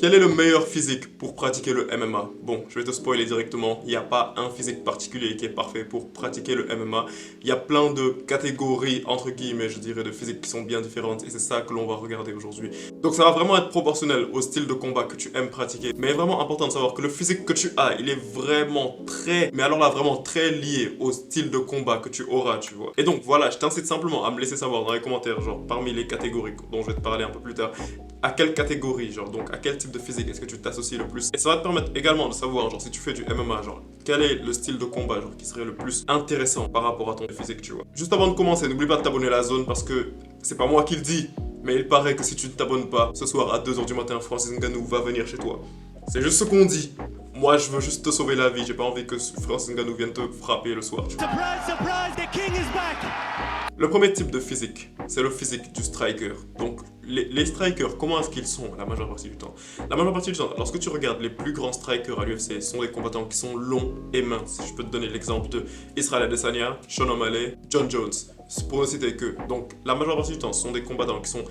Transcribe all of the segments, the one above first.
Quel est le meilleur physique pour pratiquer le MMA? Bon, je vais te spoiler directement, il n'y a pas un physique particulier qui est parfait pour pratiquer le MMA. Il y a plein de catégories, entre guillemets, je dirais, de physiques qui sont bien différentes et c'est ça que l'on va regarder aujourd'hui. Donc ça va vraiment être proportionnel au style de combat que tu aimes pratiquer. Mais il est vraiment important de savoir que le physique que tu as, il est vraiment très, mais alors là vraiment très lié au style de combat que tu auras, tu vois. Et donc voilà, je t'incite simplement à me laisser savoir dans les commentaires, genre parmi les catégories dont je vais te parler un peu plus tard, à quelle catégorie, genre, donc à quel type de physique est-ce que tu t'associes le plus. Et ça va te permettre également de savoir, genre, si tu fais du MMA, genre, quel est le style de combat, genre, qui serait le plus intéressant par rapport à ton physique, tu vois. Juste avant de commencer, n'oublie pas de t'abonner à la zone parce que c'est pas moi qui le dis, mais il paraît que si tu ne t'abonnes pas, ce soir à 2h du matin, Francis Ngannou va venir chez toi. C'est juste ce qu'on dit. Moi, je veux juste te sauver la vie, j'ai pas envie que Francis Ngannou vienne te frapper le soir, tu vois. Surprise, surprise, the king is back! Le premier type de physique, c'est le physique du striker. Donc, les strikers, comment est-ce qu'ils sont la majeure partie du temps? La majeure partie du temps, lorsque tu regardes les plus grands strikers à l'UFC, ce sont des combattants qui sont longs et minces. Je peux te donner l'exemple de Israel Adesanya, Sean O'Malley, John Jones, pour ne citer que. Donc, la majeure partie du temps, ce sont des combattants qui sont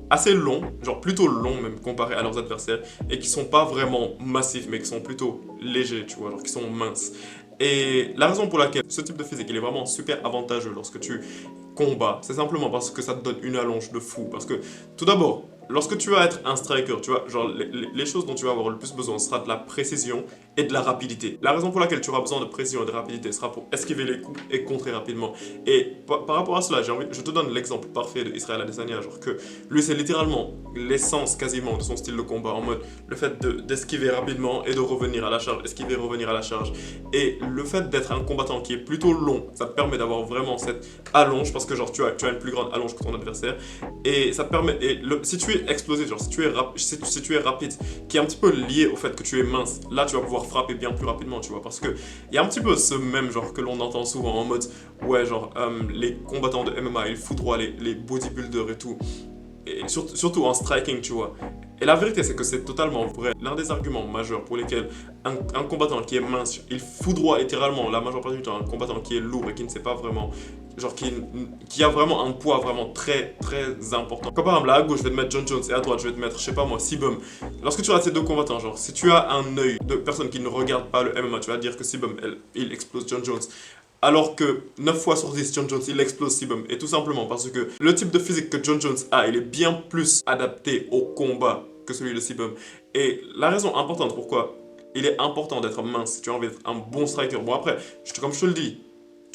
assez longs, genre plutôt longs même comparé à leurs adversaires, et qui sont pas vraiment massifs, mais qui sont plutôt légers, tu vois, genre qui sont minces. Et la raison pour laquelle ce type de physique, il est vraiment super avantageux lorsque tu combats, c'est simplement parce que ça te donne une allonge de fou. Parce que, tout d'abord, lorsque tu vas être un striker, tu vois, genre les choses dont tu vas avoir le plus besoin sera de la précision et de la rapidité. La raison pour laquelle tu auras besoin de précision et de rapidité sera pour esquiver les coups et contrer rapidement. Et par rapport à cela, je te donne l'exemple parfait de Israel Adesanya, genre que lui c'est littéralement l'essence quasiment de son style de combat, en mode le fait d'esquiver rapidement et de revenir à la charge, esquiver, revenir à la charge. Et le fait d'être un combattant qui est plutôt long, ça te permet d'avoir vraiment cette allonge, parce que genre tu as une plus grande allonge que ton adversaire, et ça te permet, si tu es explosif, genre si tu es rapide, qui est un petit peu lié au fait que tu es mince, là tu vas pouvoir frapper bien plus rapidement, tu vois, parce que il y a un petit peu ce même genre que l'on entend souvent en mode, ouais genre les combattants de MMA ils foudroient les bodybuilders et tout, et surtout en striking, tu vois. Et la vérité, c'est que c'est totalement vrai. L'un des arguments majeurs pour lesquels un combattant qui est mince, il foudroie littéralement la majeure partie du temps un combattant qui est lourd et qui ne sait pas vraiment, genre qui a vraiment un poids vraiment très très important. Comme par exemple là à gauche je vais te mettre John Jones et à droite je vais te mettre, je sais pas moi, Sibum. Lorsque tu regardes ces deux combattants, genre si tu as un œil de personne qui ne regarde pas le MMA, tu vas dire que Sibum, il explose John Jones. Alors que 9 fois sur 10, John Jones, il explose Sibum. Et tout simplement parce que le type de physique que John Jones a, il est bien plus adapté au combat que celui de Sibum. Et la raison importante pourquoi il est important d'être mince si tu as envie d'être un bon striker. Bon après, comme je te le dis,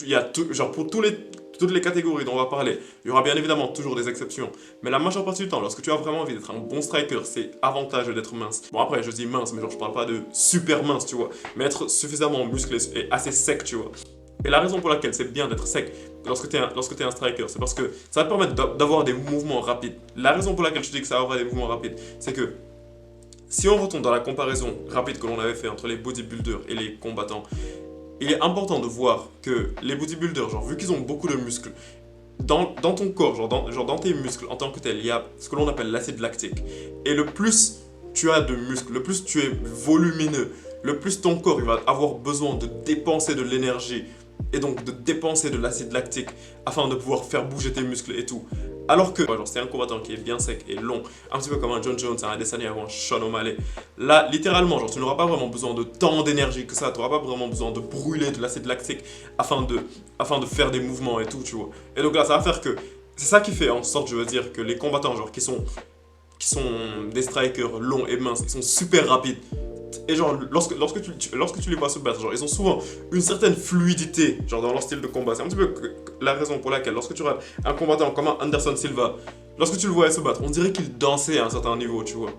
il y a genre pour toutes les catégories dont on va parler, il y aura bien évidemment toujours des exceptions. Mais la majeure partie du temps, lorsque tu as vraiment envie d'être un bon striker, c'est avantageux d'être mince. Bon après, je dis mince, mais genre je parle pas de super mince, tu vois. Mais être suffisamment musclé et assez sec, tu vois. Et la raison pour laquelle c'est bien d'être sec lorsque tu es un striker, c'est parce que ça va te permettre d'avoir des mouvements rapides. La raison pour laquelle je dis que ça va avoir des mouvements rapides, c'est que si on retourne dans la comparaison rapide que l'on avait fait entre les bodybuilders et les combattants, il est important de voir que les bodybuilders, genre vu qu'ils ont beaucoup de muscles, dans ton corps, genre dans tes muscles en tant que tel, il y a ce que l'on appelle l'acide lactique. Et le plus tu as de muscles, le plus tu es volumineux, le plus ton corps il va avoir besoin de dépenser de l'énergie et donc de dépenser de l'acide lactique afin de pouvoir faire bouger tes muscles et tout. Alors que c'est un combattant qui est bien sec et long, un petit peu comme un John Jones, un Adesanya ou un Sean O'Malley. Là, littéralement, genre tu n'auras pas vraiment besoin de tant d'énergie que ça, tu n'auras pas vraiment besoin de brûler de l'acide lactique afin de faire des mouvements et tout, tu vois. Et donc là, ça va faire que, c'est ça qui fait en sorte, je veux dire, que les combattants genre qui sont des strikers longs et minces, ils sont super rapides. Et genre, lorsque tu les vois se battre, genre, ils ont souvent une certaine fluidité, genre, dans leur style de combat. C'est un petit peu la raison pour laquelle, lorsque tu regardes un combattant comme un Anderson Silva, lorsque tu le voyais se battre, on dirait qu'il dansait à un certain niveau, tu vois.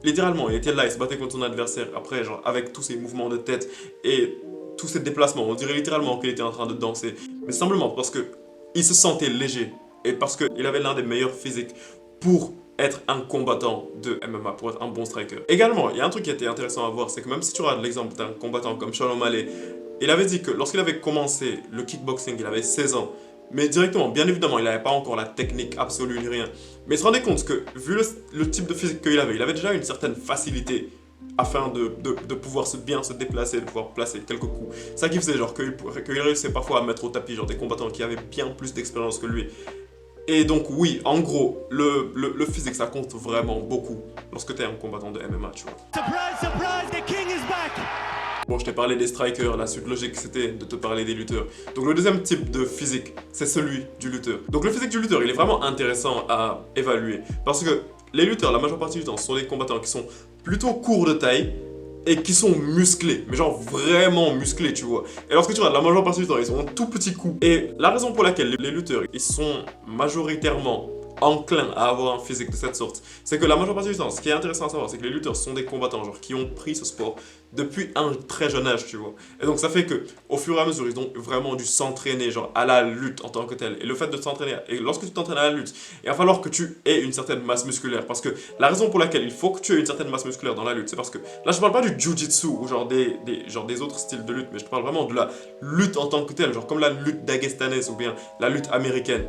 Littéralement, il était là, il se battait contre son adversaire, après, genre, avec tous ses mouvements de tête et tous ses déplacements, on dirait littéralement qu'il était en train de danser. Mais simplement parce que il se sentait léger et parce qu'il avait l'un des meilleurs physiques pour être un combattant de MMA, pour être un bon striker. Également, il y a un truc qui était intéressant à voir, c'est que même si tu regardes l'exemple d'un combattant comme Sean O'Malley, il avait dit que lorsqu'il avait commencé le kickboxing, il avait 16 ans, mais directement, bien évidemment, il n'avait pas encore la technique absolue ni rien. Mais il se rendait compte que, vu le type de physique qu'il avait, il avait déjà une certaine facilité afin de pouvoir bien se déplacer, de pouvoir placer quelques coups. Ça qui faisait genre qu'il réussissait parfois à mettre au tapis genre des combattants qui avaient bien plus d'expérience que lui. Et donc oui, en gros, le physique ça compte vraiment beaucoup lorsque tu es un combattant de MMA, tu vois. Surprise, surprise, the king is back! Bon, je t'ai parlé des strikers, la suite logique c'était de te parler des lutteurs. Donc le deuxième type de physique, c'est celui du lutteur. Donc le physique du lutteur, il est vraiment intéressant à évaluer. Parce que les lutteurs, la majeure partie du temps, sont des combattants qui sont plutôt courts de taille et qui sont musclés, mais genre vraiment musclés, tu vois. Et lorsque tu regardes, la majeure partie du temps, ils ont un tout petit coup. Et la raison pour laquelle les lutteurs, ils sont majoritairement enclins à avoir un physique de cette sorte, c'est que la majeure partie du temps, ce qui est intéressant à savoir, c'est que les lutteurs sont des combattants genre qui ont pris ce sport depuis un très jeune âge, tu vois. Et donc ça fait que au fur et à mesure, ils ont vraiment dû s'entraîner genre à la lutte en tant que tel. Et le fait de s'entraîner, et lorsque tu t'entraînes à la lutte, il va falloir que tu aies une certaine masse musculaire, parce que la raison pour laquelle il faut que tu aies une certaine masse musculaire dans la lutte, c'est parce que là je parle pas du jiu-jitsu ou genre des autres styles de lutte, mais je parle vraiment de la lutte en tant que telle, genre comme la lutte dagestanaise ou bien la lutte américaine.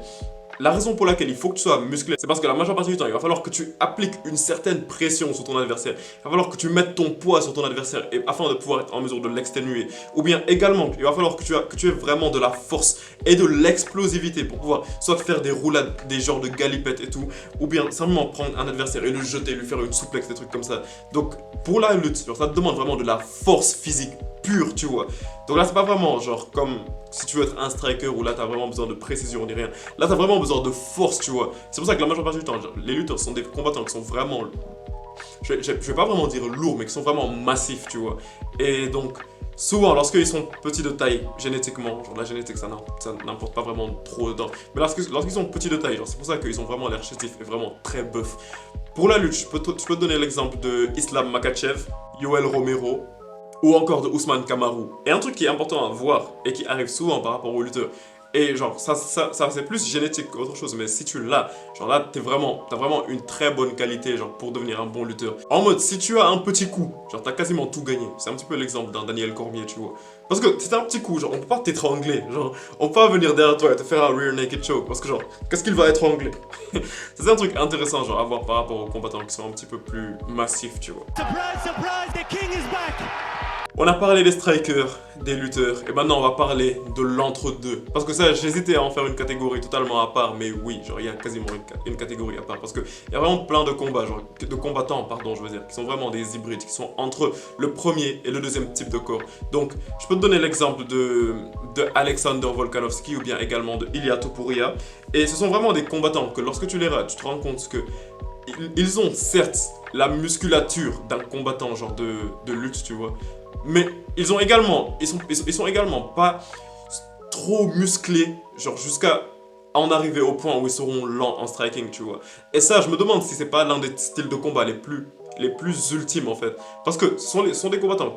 La raison pour laquelle il faut que tu sois musclé, c'est parce que la majeure partie du temps, il va falloir que tu appliques une certaine pression sur ton adversaire. Il va falloir que tu mettes ton poids sur ton adversaire afin de pouvoir être en mesure de l'exténuer. Ou bien également, il va falloir que tu aies vraiment de la force et de l'explosivité pour pouvoir soit faire des roulades, des genres de galipettes et tout, ou bien simplement prendre un adversaire et le jeter, lui faire une souplex, des trucs comme ça. Donc pour la lutte, genre, ça te demande vraiment de la force physique pure, tu vois. Donc là, c'est pas vraiment genre comme si tu veux être un striker où là, t'as vraiment besoin de précision ni rien. Là, t'as vraiment besoin de force, tu vois. C'est pour ça que la majeure partie du temps, genre, les lutteurs sont des combattants qui sont vraiment, je vais pas vraiment dire lourds, mais qui sont vraiment massifs, tu vois. Et donc, souvent, lorsqu'ils sont petits de taille, génétiquement, genre la génétique, ça n'importe pas vraiment trop dedans. Mais lorsqu'ils sont petits de taille, genre, c'est pour ça qu'ils ont vraiment l'air chétifs et vraiment très buff. Pour la lutte, je peux te donner l'exemple de Islam Makhachev, Yoel Romero, ou encore de Ousmane Kamaru. Et un truc qui est important à voir et qui arrive souvent par rapport aux lutteurs, et genre ça c'est plus génétique qu'autre chose, mais si tu l'as, genre là t'as vraiment une très bonne qualité genre pour devenir un bon lutteur. En mode si tu as un petit coup, genre t'as quasiment tout gagné. C'est un petit peu l'exemple d'un Daniel Cormier, tu vois. Parce que c'est un petit coup, genre on peut pas t'étrangler, genre on peut pas venir derrière toi et te faire un rear naked choke parce que genre qu'est-ce qu'il va étrangler? Ça c'est un truc intéressant genre à voir par rapport aux combattants qui sont un petit peu plus massifs, tu vois. Surprise, surprise, the king is back! On a parlé des strikers, des lutteurs, et maintenant on va parler de l'entre-deux. Parce que ça, j'hésitais à en faire une catégorie totalement à part, mais oui, genre il y a quasiment une catégorie à part. Parce qu'il y a vraiment plein de combats, genre de combattants, pardon, je veux dire, qui sont vraiment des hybrides, qui sont entre le premier et le deuxième type de corps. Donc, je peux te donner l'exemple de Alexander Volkanovski ou bien également de Ilia Topuria. Et ce sont vraiment des combattants que lorsque tu les rates, tu te rends compte que ils ont certes la musculature d'un combattant genre de lutte, tu vois. Mais ils sont également pas trop musclés, genre jusqu'à en arriver au point où ils seront lents en striking, tu vois. Et ça, je me demande si c'est pas l'un des styles de combat les plus ultimes en fait. Parce que ce sont des combattants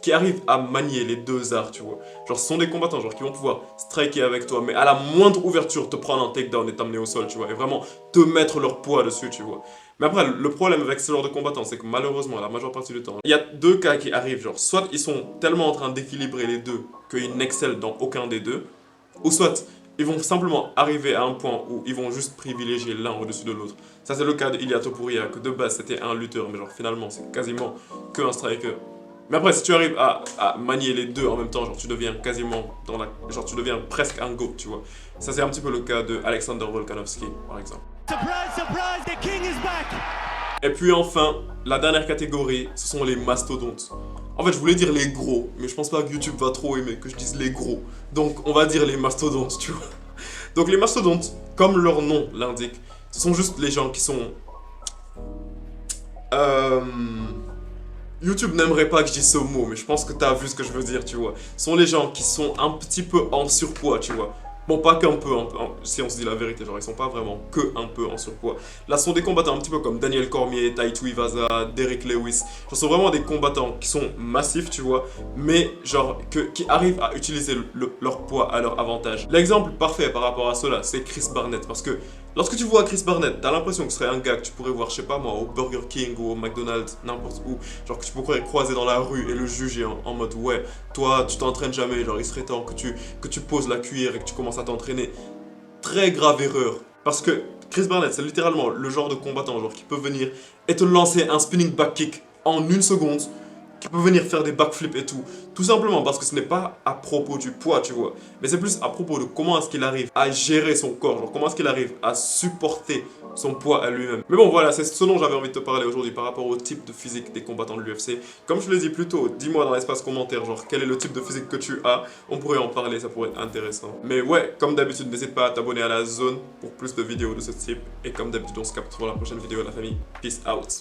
qui arrivent à manier les deux arts, tu vois. Genre, ce sont des combattants genre, qui vont pouvoir striker avec toi, mais à la moindre ouverture, te prendre un takedown et t'amener au sol, tu vois. Et vraiment te mettre leur poids dessus, tu vois. Mais après, le problème avec ce genre de combattants, c'est que malheureusement, la majeure partie du temps, il y a deux cas qui arrivent. Genre, soit ils sont tellement en train d'équilibrer les deux qu'ils n'excellent dans aucun des deux, ou soit ils vont simplement arriver à un point où ils vont juste privilégier l'un au-dessus de l'autre. Ça, c'est le cas de Ilia Topuria, que de base, c'était un lutteur, mais genre, finalement, c'est quasiment que un striker. Mais après, si tu arrives à manier les deux en même temps, genre tu deviens quasiment genre tu deviens presque un GOAT, tu vois. Ça c'est un petit peu le cas de Alexander Volkanovski, par exemple. Surprise, surprise, the king is back! Et puis enfin, la dernière catégorie, ce sont les mastodontes. En fait, je voulais dire les gros, mais je pense pas que YouTube va trop aimer que je dise les gros. Donc, on va dire les mastodontes, tu vois. Donc, les mastodontes, comme leur nom l'indique, ce sont juste les gens qui sont... YouTube n'aimerait pas que je dise ce mot, mais je pense que t'as vu ce que je veux dire, tu vois. Ce sont les gens qui sont un petit peu en surpoids, tu vois. Bon, pas qu'un peu, si on se dit la vérité, genre ils sont pas vraiment que un peu en surpoids. Là, ce sont des combattants un petit peu comme Daniel Cormier, Tai Tuivasa, Derek Lewis. Ce sont vraiment des combattants qui sont massifs, tu vois, mais genre qui arrivent à utiliser leur poids à leur avantage. L'exemple parfait par rapport à cela, c'est Chris Barnett, parce que lorsque tu vois Chris Barnett, t'as l'impression que ce serait un gars que tu pourrais voir, je sais pas moi, au Burger King ou au McDonald's, n'importe où. Genre que tu pourrais croiser dans la rue et le juger en mode ouais, toi tu t'entraînes jamais, genre il serait temps que tu poses la cuillère et que tu commences à t'entraîner. Très grave erreur. Parce que Chris Barnett, c'est littéralement le genre de combattant genre qui peut venir et te lancer un spinning back kick en une seconde qui peut venir faire des backflips et tout. Tout simplement parce que ce n'est pas à propos du poids, tu vois. Mais c'est plus à propos de comment est-ce qu'il arrive à gérer son corps, genre comment est-ce qu'il arrive à supporter son poids à lui-même. Mais bon, voilà, c'est ce dont j'avais envie de te parler aujourd'hui par rapport au type de physique des combattants de l'UFC. Comme je te l'ai dit plus tôt, dis-moi dans l'espace commentaire, genre, quel est le type de physique que tu as. On pourrait en parler, ça pourrait être intéressant. Mais ouais, comme d'habitude, n'hésite pas à t'abonner à la zone pour plus de vidéos de ce type. Et comme d'habitude, on se capte pour la prochaine vidéo, la famille. Peace out.